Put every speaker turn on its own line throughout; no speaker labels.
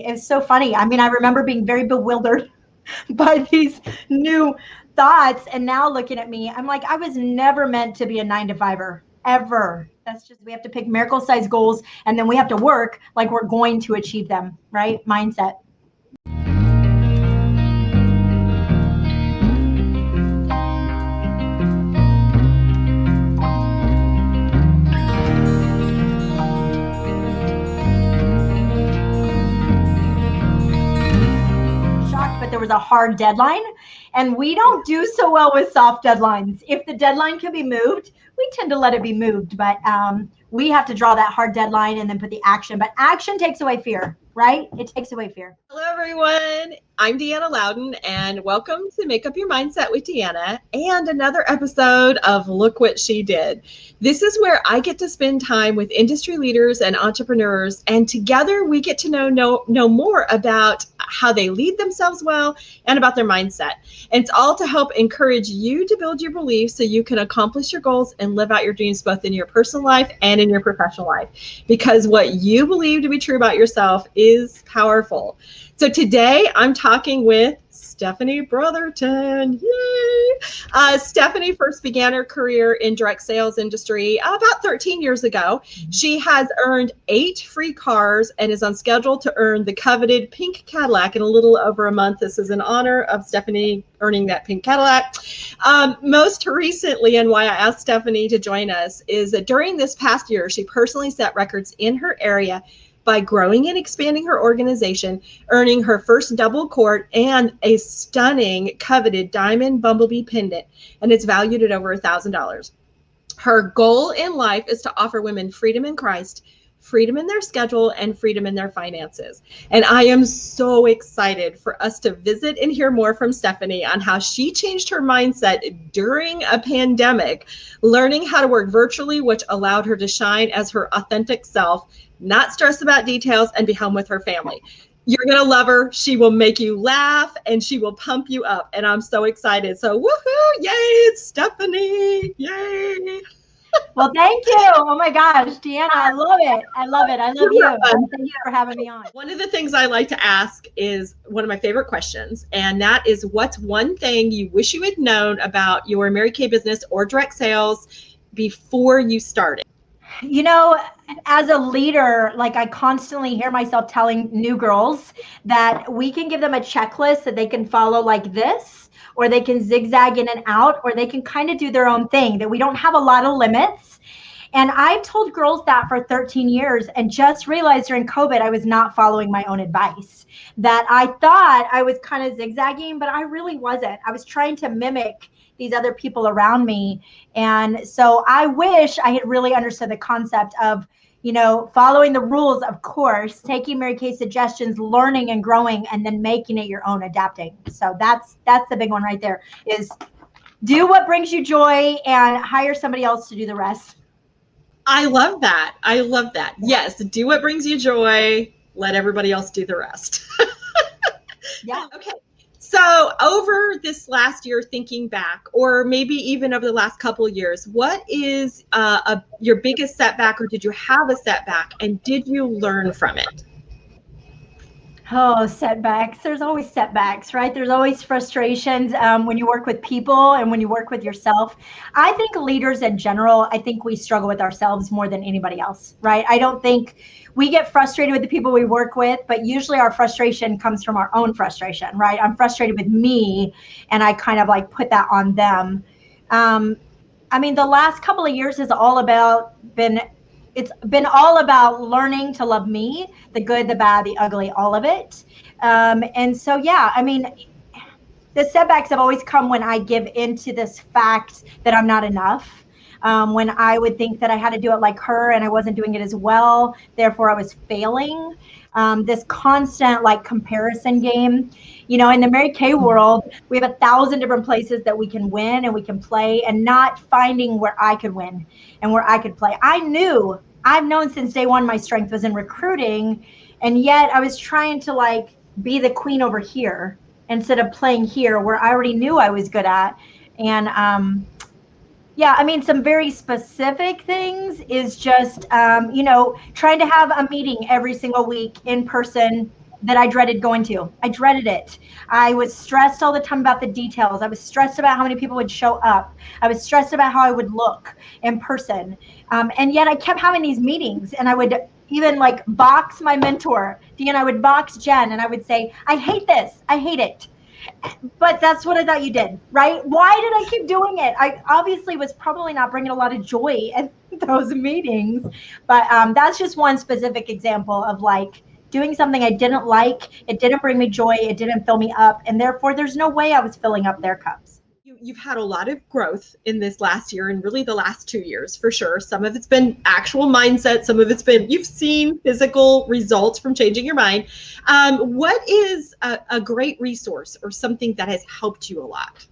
It's so funny. I mean, I remember being very bewildered by these new thoughts. And now looking at me, I'm like, I was never meant to be a 9 to 5er ever. That's just, we have to pick miracle sized goals and then we have to work like we're going to achieve them, right? Mindset. But there was a hard deadline, and we don't do so well with soft deadlines. If the deadline can be moved, we tend to let it be moved, but we have to draw that hard deadline and then put the action. But action takes away fear, right? It takes away fear.
Hello, everyone. I'm DeAnna Loudon, and welcome to Make Up Your Mindset with DeAnna and another episode of Look What She Did. This is where I get to spend time with industry leaders and entrepreneurs, and together we get to know more about how they lead themselves well and about their mindset. And it's all to help encourage you to build your beliefs so you can accomplish your goals and live out your dreams both in your personal life and in your professional life. Because what you believe to be true about yourself is powerful. So today I'm talking with Stephanie Brotherton. Yay! Stephanie first began her career in direct sales industry about 13 years ago. She has earned 8 free cars and is on schedule to earn the coveted pink Cadillac in a little over a month. This is in honor of Stephanie earning that pink Cadillac. Most recently, and why I asked Stephanie to join us, is that during this past year, she personally set records in her area by growing and expanding her organization, earning her first double cord and a stunning coveted diamond bumblebee pendant, and it's valued at over $1,000. Her goal in life is to offer women freedom in Christ, freedom in their schedule, and freedom in their finances. And I am so excited for us to visit and hear more from Stephanie on how she changed her mindset during a pandemic, learning how to work virtually, which allowed her to shine as her authentic self, not stress about details, and be home with her family. You're going to love her. She will make you laugh and she will pump you up. And I'm so excited. So woohoo, yay, it's Stephanie, yay.
Well, thank you. Oh my gosh, DeAnna, I love it. I love it. I love you. Thank you for having me on.
One of the things I like to ask is one of my favorite questions, and that is, what's one thing you wish you had known about your Mary Kay business or direct sales before you started?
You know, as a leader, like I constantly hear myself telling new girls that we can give them a checklist that they can follow like this, or they can zigzag in and out, or they can kind of do their own thing, that we don't have a lot of limits. And I've told girls that for 13 years and just realized during COVID, I was not following my own advice, that I thought I was kind of zigzagging, but I really wasn't. I was trying to mimic these other people around me. And so I wish I had really understood the concept of, you know, following the rules, of course, taking Mary Kay's suggestions, learning and growing, and then making it your own, adapting. So that's the big one right there, is do what brings you joy and hire somebody else to do the rest.
I love that. I love that. Yes, do what brings you joy. Let everybody else do the rest.
Yeah.
Okay. So over this last year, thinking back, or maybe even over the last couple of years, what is your biggest setback, or did you have a setback, and did you learn from it?
Oh, setbacks. There's always setbacks, right? There's always frustrations when you work with people and when you work with yourself. I think leaders in general, I think we struggle with ourselves more than anybody else, right? I don't think we get frustrated with the people we work with, but usually our frustration comes from our own frustration, right? I'm frustrated with me and I kind of like put that on them. I mean, the last couple of years has it's been all about learning to love me, the good, the bad, the ugly, all of it. And so, yeah, I mean, the setbacks have always come when I give into this fact that I'm not enough. When I would think that I had to do it like her and I wasn't doing it as well, therefore I was failing. This constant like comparison game. You know, in the Mary Kay world, we have 1,000 different places that we can win and we can play, and not finding where I could win and where I could play. I've known since day one my strength was in recruiting, and yet I was trying to like be the queen over here instead of playing here where I already knew I was good at. And yeah, I mean, some very specific things is just, you know, trying to have a meeting every single week in person that I dreaded going to. I dreaded it. I was stressed all the time about the details. I was stressed about how many people would show up. I was stressed about how I would look in person. And yet I kept having these meetings, and I would even like box my mentor, DeAnna. I would box Jen, and I would say, I hate this. I hate it. But that's what I thought you did, right? Why did I keep doing it? I obviously was probably not bringing a lot of joy at those meetings. But that's just one specific example of like doing something I didn't like. It didn't bring me joy. It didn't fill me up. And therefore, there's no way I was filling up their cups.
You've had a lot of growth in this last year and really the last 2 years for sure. Some of it's been actual mindset. Some of it's been, you've seen physical results from changing your mind. What is a great resource or something that has helped you a lot?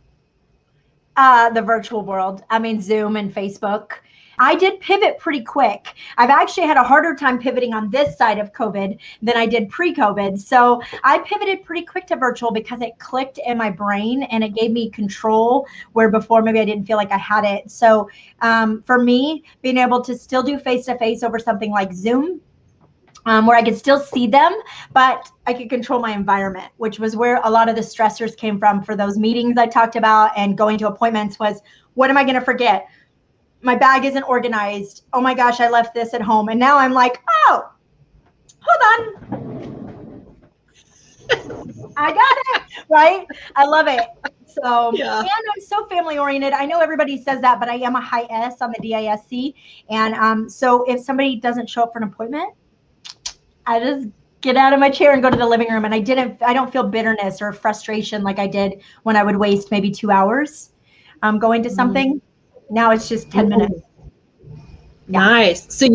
The virtual world. I mean, Zoom and Facebook. I did pivot pretty quick. I've actually had a harder time pivoting on this side of COVID than I did pre-COVID. So I pivoted pretty quick to virtual because it clicked in my brain and it gave me control where before maybe I didn't feel like I had it. So for me, being able to still do face-to-face over something like Zoom, where I could still see them, but I could control my environment, which was where a lot of the stressors came from for those meetings I talked about and going to appointments was, what am I going to forget? My bag isn't organized. Oh my gosh, I left this at home. And now I'm like, oh, hold on. I got it, right? I love it. So,
yeah.
And I'm so family oriented. I know everybody says that, but I am a high S on the DISC. And so if somebody doesn't show up for an appointment, I just get out of my chair and go to the living room. And I don't feel bitterness or frustration like I did when I would waste maybe 2 hours going to something. Now it's just 10 minutes.
Yeah. Nice. So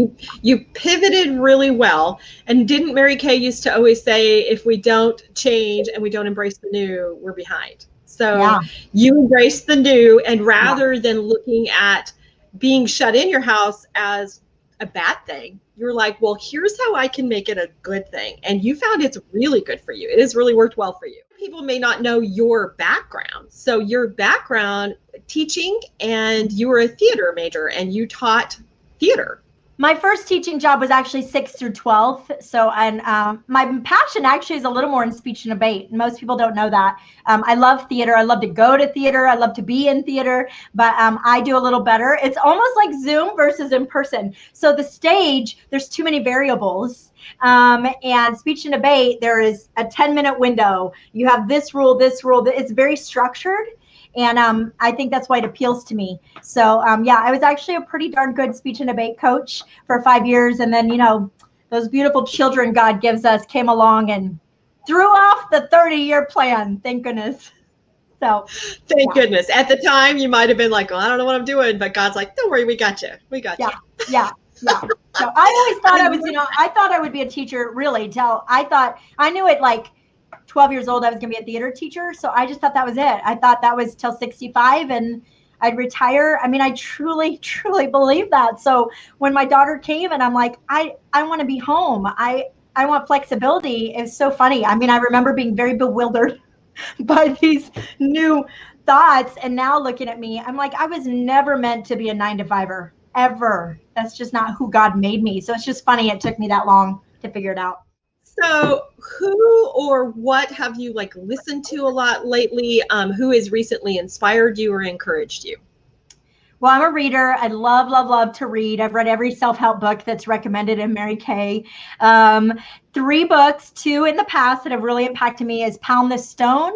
you pivoted really well. And didn't Mary Kay used to always say, if we don't change and we don't embrace the new, we're behind. So you embraced the new, and rather than looking at being shut in your house as a bad thing, you're like, well, here's how I can make it a good thing. And you found it's really good for you. It has really worked well for you. People may not know your background. So your background, teaching, and you were a theater major and you taught theater.
My first teaching job was actually 6th through 12th. So, and my passion actually is a little more in speech and debate. Most people don't know that. I love theater. I love to go to theater. I love to be in theater, but I do a little better. It's almost like Zoom versus in person. So the stage, there's too many variables. And speech and debate, there is a 10-minute window. You have this rule. It's very structured. And I think that's why it appeals to me. So I was actually a pretty darn good speech and debate coach for 5 years. And then, those beautiful children God gives us came along and threw off the 30-year plan. Thank goodness. So
thank goodness. At the time, you might have been like, well, I don't know what I'm doing. But God's like, don't worry, we got you. We got you.
Yeah. So I always thought I thought I would be a teacher really till I knew it like 12 years old, I was going to be a theater teacher. So I just thought that was it. I thought that was till 65 and I'd retire. I mean, I truly, truly believe that. So when my daughter came and I'm like, I want to be home. I want flexibility. It's so funny. I mean, I remember being very bewildered by these new thoughts. And now looking at me, I'm like, I was never meant to be a 9-to-5er ever. That's just not who God made me. So it's just funny. It took me that long to figure it out.
So who or what have you listened to a lot lately? Who has recently inspired you or encouraged you?
Well, I'm a reader. I love to read. I've read every self-help book that's recommended in Mary Kay. 3 books, 2 in the past that have really impacted me is Pound the Stone,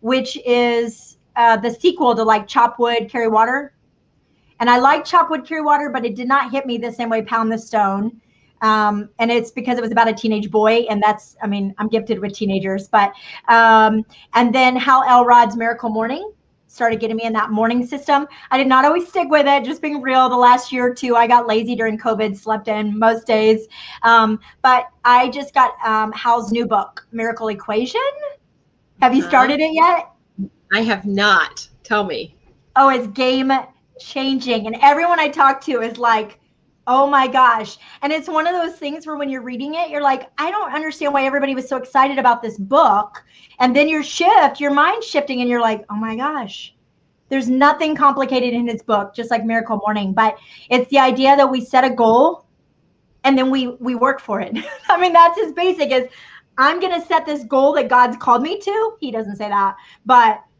which is the sequel to Chop Wood, Carry Water. And I like Chop Wood, Carry Water, but it did not hit me the same way Pound the Stone. And it's because it was about a teenage boy, and I'm gifted with teenagers, but, and then Hal Elrod's Miracle Morning started getting me in that morning system. I did not always stick with it, just being real. The last year or 2, I got lazy during COVID, slept in most days. But I just got Hal's new book, Miracle Equation. Have you started it yet?
I have not. Tell me.
Oh, it's game changing. And everyone I talk to is like, oh my gosh. And it's one of those things where when you're reading it, you're like, I don't understand why everybody was so excited about this book. And then your mind shifting, and you're like, oh my gosh, there's nothing complicated in his book, just like Miracle Morning. But it's the idea that we set a goal and then we work for it. I mean, that's his basic is, I'm going to set this goal that God's called me to. He doesn't say that,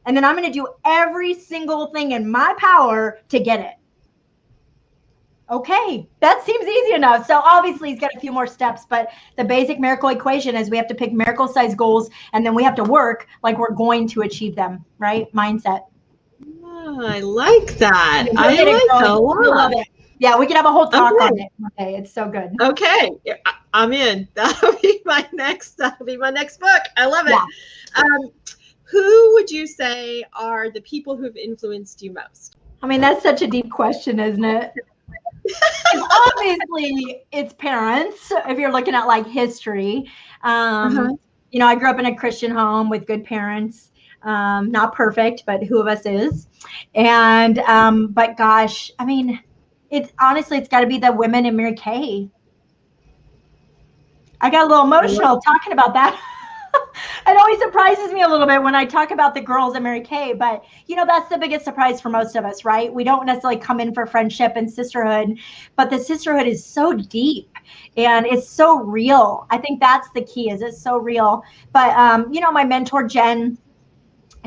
and then I'm going to do every single thing in my power to get it. Okay, that seems easy enough. So obviously he's got a few more steps, but the basic miracle equation is we have to pick miracle-sized goals, and then we have to work like we're going to achieve them, right? Mindset.
Oh, I like that. I like that a lot.
Love it. Yeah, we can have a whole talk on it one day. It's so good.
Okay, I'm in. That'll be my next book. I love it. Yeah. Who would you say are the people who have influenced you most?
I mean, that's such a deep question, isn't it? Obviously, it's parents. If you're looking at like history, you know, I grew up in a Christian home with good parents. Not perfect, but who of us is? And but gosh, I mean, it's got to be the women in Mary Kay. I got a little emotional talking about that. It always surprises me a little bit when I talk about the girls at Mary Kay, but you know, that's the biggest surprise for most of us, right? We don't necessarily come in for friendship and sisterhood, but the sisterhood is so deep and it's so real. I think that's the key, is it's so real. But you know, my mentor Jen,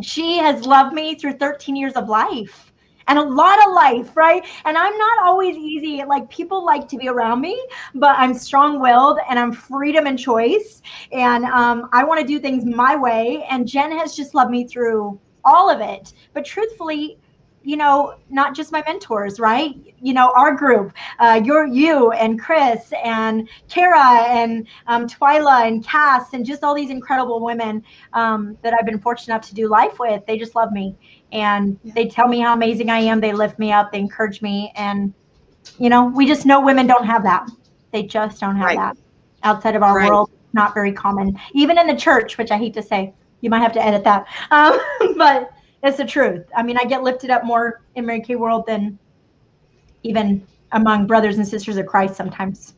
she has loved me through 13 years of life. And a lot of life, right? And I'm not always easy. Like, people like to be around me, but I'm strong-willed and I'm freedom and choice. And I want to do things my way. And Jen has just loved me through all of it. But truthfully, you know, not just my mentors, right? You know, our group, you and Chris and Kara and Twyla and Cass and just all these incredible women that I've been fortunate enough to do life with. They just love me. And they tell me how amazing I am. They lift me up. They encourage me. And, you know, we just know women don't have that. They just don't have that outside of our world. Not very common. Even in the church, which I hate to say. You might have to edit that. But it's the truth. I mean, I get lifted up more in Mary Kay world than even among brothers and sisters of Christ sometimes.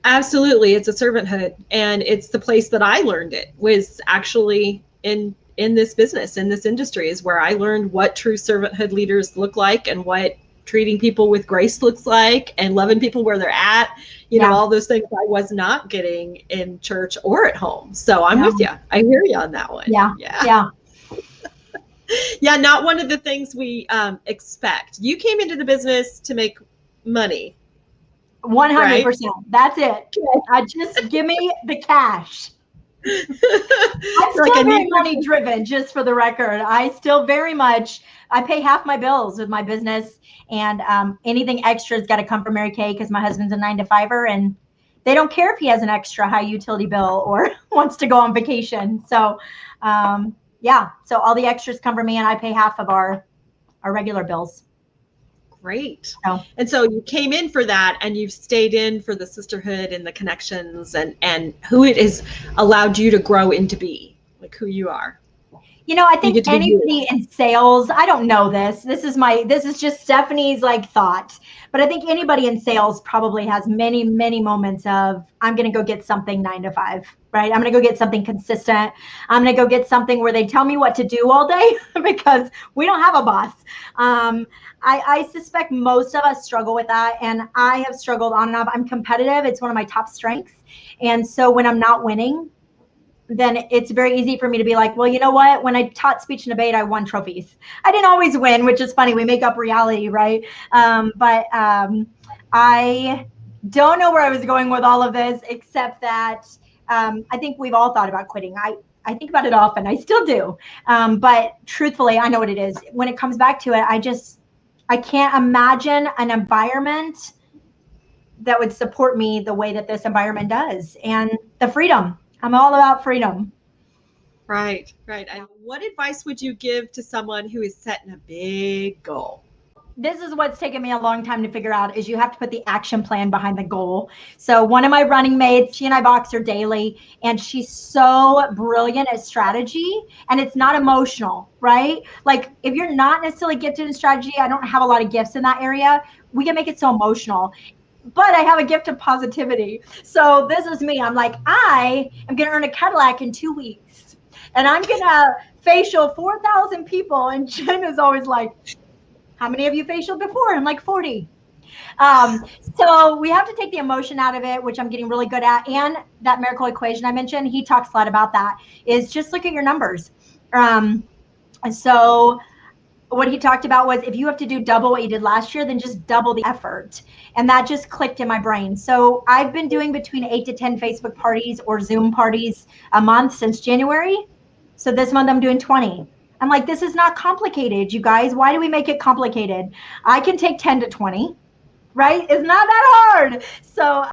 Absolutely. It's a servanthood. And it's the place that I learned it, was actually in this business, in this industry, is where I learned what true servanthood leaders look like and what treating people with grace looks like and loving people where they're at, you know, all those things I was not getting in church or at home. So I'm with you. I hear you on that one.
Yeah.
Yeah, not one of the things we expect. You came into the business to make money.
100%. Right? That's it. Just give me the cash. I'm still very money driven, just for the record. I still very much, I pay half my bills with my business, and anything extra has got to come from Mary Kay, because my husband's a 9-to-5er and they don't care if he has an extra high utility bill or wants to go on vacation. So so all the extras come from me, and I pay half of our regular bills.
Great. And so you came in for that, and you've stayed in for the sisterhood and the connections and who it has allowed you to grow into be, like who you are.
You know, I think anybody in sales, I don't know this. This is just Stephanie's like thought. But I think anybody in sales probably has many, many moments of, I'm going to go get something 9 to 5, right? I'm going to go get something consistent. I'm going to go get something where they tell me what to do all day because we don't have a boss. I suspect most of us struggle with that. And I have struggled on and off. I'm competitive. It's one of my top strengths. And so when I'm not winning, then it's very easy for me to be like, well, you know what? When I taught speech and debate, I won trophies. I didn't always win, which is funny. We make up reality, right? But I don't know where I was going with all of this, except that I think we've all thought about quitting. I think about it often. I still do. But truthfully, I know what it is. When it comes back to it, I can't imagine an environment that would support me the way that this environment does, and the freedom. I'm all about freedom.
Right. And what advice would you give to someone who is setting a big goal?
This is what's taken me a long time to figure out, is you have to put the action plan behind the goal. So one of my running mates, she and I boxer daily, and she's so brilliant at strategy, and it's not emotional, right? Like, if you're not necessarily gifted in strategy, I don't have a lot of gifts in that area, we can make it so emotional. But I have a gift of positivity. So this is me. I'm like, I am going to earn a Cadillac in 2 weeks. And I'm going to facial 4,000 people. And Jen is always like, how many of you facialed before? I'm like, 40. Um, so we have to take the emotion out of it, which I'm getting really good at. And that miracle equation I mentioned, he talks a lot about that, is just look at your numbers. And so what he talked about was if you have to do double what you did last year, then just double the effort. And that just clicked in my brain. So I've been doing between 8 to 10 Facebook parties or Zoom parties a month since January. So this month I'm doing 20. I'm like, this is not complicated, you guys. Why do we make it complicated? I can take 10 to 20. Right? It's not that hard. So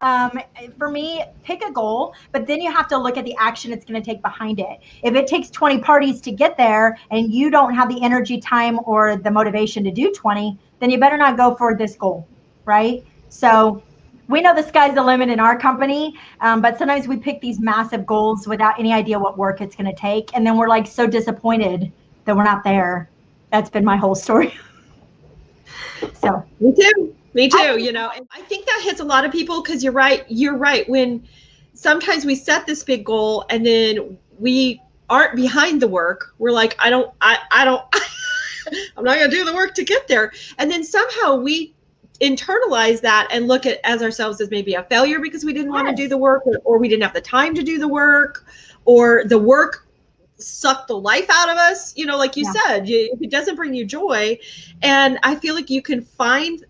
for me, pick a goal, but then you have to look at the action it's going to take behind it. If it takes 20 parties to get there and you don't have the energy, time, or the motivation to do 20, then you better not go for this goal, right? So we know the sky's the limit in our company, but sometimes we pick these massive goals without any idea what work it's going to take. And then we're like so disappointed that we're not there. That's been my whole story. So
me too. Me too, and I think that hits a lot of people because you're right. When sometimes we set this big goal and then we aren't behind the work, we're like, I don't, I'm not going to do the work to get there. And then somehow we internalize that and look at as ourselves as maybe a failure because we didn't want to do the work or we didn't have the time to do the work or the work suck the life out of us, like you said, if it doesn't bring you joy. And I feel like you can find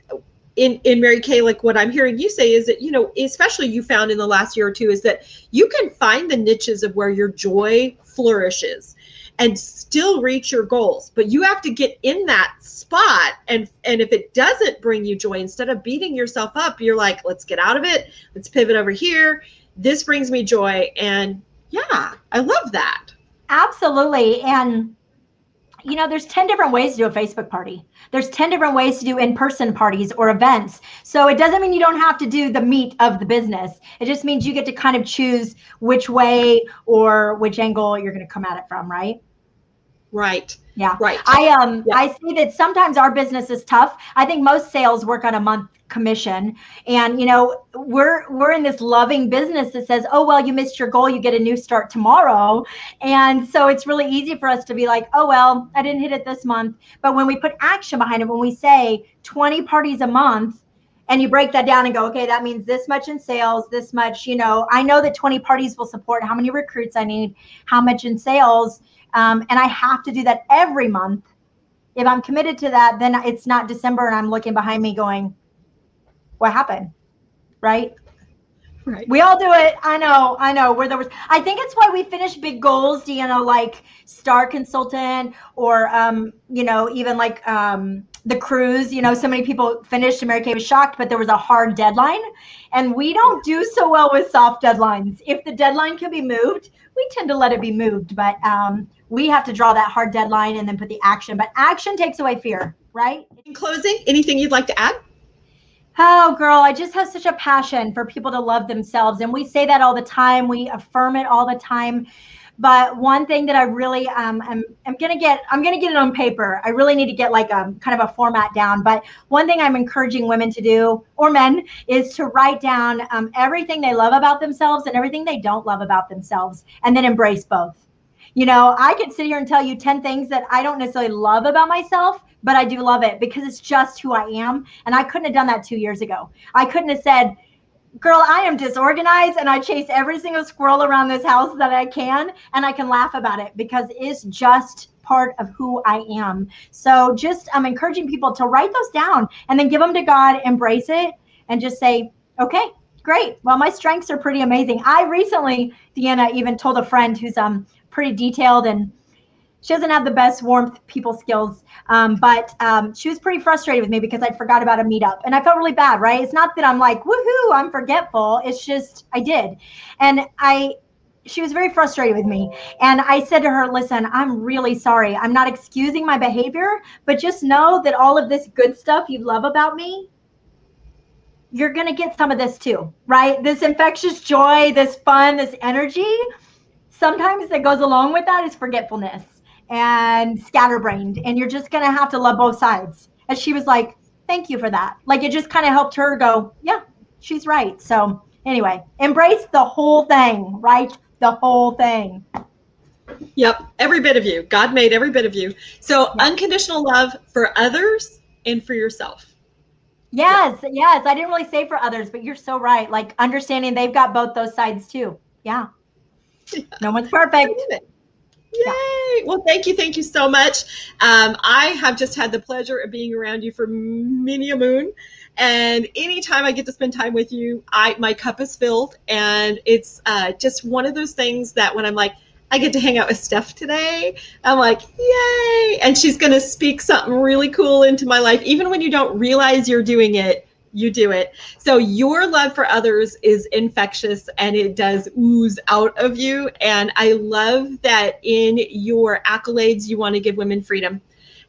in Mary Kay, like what I'm hearing you say is that, especially you found in the last year or two, is that you can find the niches of where your joy flourishes and still reach your goals. But you have to get in that spot. And if it doesn't bring you joy, instead of beating yourself up, you're like, let's get out of it. Let's pivot over here. This brings me joy. And yeah, I love that.
Absolutely. And there's 10 different ways to do a Facebook party. There's 10 different ways to do in-person parties or events. So it doesn't mean you don't have to do the meat of the business. It just means you get to kind of choose which way or which angle you're going to come at it from, right?
Right.
Yeah.
Right.
I see that sometimes our business is tough. I think most sales work on a month commission. And, we're in this loving business that says, oh, well, you missed your goal. You get a new start tomorrow. And so it's really easy for us to be like, oh, well, I didn't hit it this month. But when we put action behind it, when we say 20 parties a month, and you break that down and go, okay, that means this much in sales, this much, I know that 20 parties will support how many recruits I need, how much in sales. And I have to do that every month. If I'm committed to that, then it's not December and I'm looking behind me going, what happened? Right?
Right.
We all do it. I know. We're the worst. I think it's why we finish big goals, like Star Consultant or, even like the cruise, so many people finished and Mary Kay was shocked, but there was a hard deadline. And we don't do so well with soft deadlines. If the deadline can be moved, we tend to let it be moved. But we have to draw that hard deadline and then put the action. But action takes away fear, right?
In closing, anything you'd like to add?
Oh, girl, I just have such a passion for people to love themselves. And we say that all the time. We affirm it all the time. But one thing that I really I'm gonna get it on paper. I really need to get like kind of a format down. But one thing I'm encouraging women to do, or men, is to write down everything they love about themselves and everything they don't love about themselves, and then embrace both. I could sit here and tell you 10 things that I don't necessarily love about myself, but I do love it because it's just who I am. And I couldn't have done that 2 years ago. I couldn't have said, girl, I am disorganized and I chase every single squirrel around this house that I can, and I can laugh about it because it's just part of who I am. So just I'm encouraging people to write those down and then give them to God, embrace it, and just say, okay, great. Well, my strengths are pretty amazing. I recently, DeAnna, even told a friend who's pretty detailed and she doesn't have the best warmth people skills, but she was pretty frustrated with me because I forgot about a meetup. And I felt really bad, right? It's not that I'm like, woohoo, I'm forgetful. It's just I did. And she was very frustrated with me. And I said to her, listen, I'm really sorry. I'm not excusing my behavior, but just know that all of this good stuff you love about me, you're going to get some of this too, right? This infectious joy, this fun, this energy. Sometimes that goes along with that is forgetfulness and scatterbrained, and you're just going to have to love both sides. And she was like, thank you for that. Like it just kind of helped her go, yeah, she's right. So anyway, embrace the whole thing, right? The whole thing.
Yep. Every bit of you. God made every bit of you. So unconditional love for others and for yourself.
Yes, yes. I didn't really say for others, but you're so right. Like understanding they've got both those sides too. Yeah.
Yeah,
No one's
I
perfect.
love it.
Yeah.
Yay! Well, thank you so much. I have just had the pleasure of being around you for many a moon, and anytime I get to spend time with you, I my cup is filled, and it's just one of those things that when I'm like, I get to hang out with Steph today, I'm like, yay! And she's going to speak something really cool into my life, even when you don't realize you're doing it. You do it. So your love for others is infectious and it does ooze out of you. And I love that in your accolades, you want to give women freedom.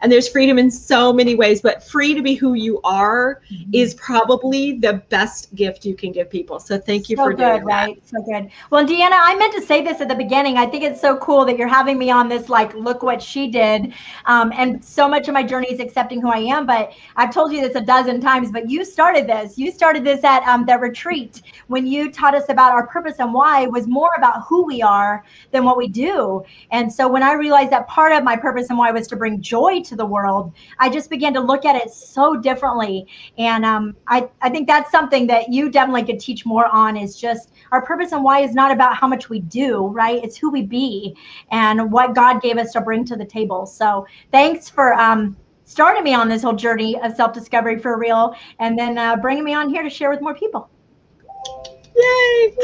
And there's freedom in so many ways, but free to be who you are is probably the best gift you can give people. So thank you
So
for
good,
doing that.
right? So good. Well, Deanna, I meant to say this at the beginning. I think it's so cool that you're having me on this, like, look what she did. And so much of my journey is accepting who I am. But I've told you this a dozen times, but you started this. You started this at the retreat when you taught us about our purpose and why was more about who we are than what we do. And so when I realized that part of my purpose and why was to bring joy to the world, I just began to look at it so differently. And I think that's something that you definitely could teach more on is just our purpose and why is not about how much we do, right? It's who we be and what God gave us to bring to the table. So thanks for starting me on this whole journey of self-discovery for real, and then bringing me on here to share with more people.
Yay!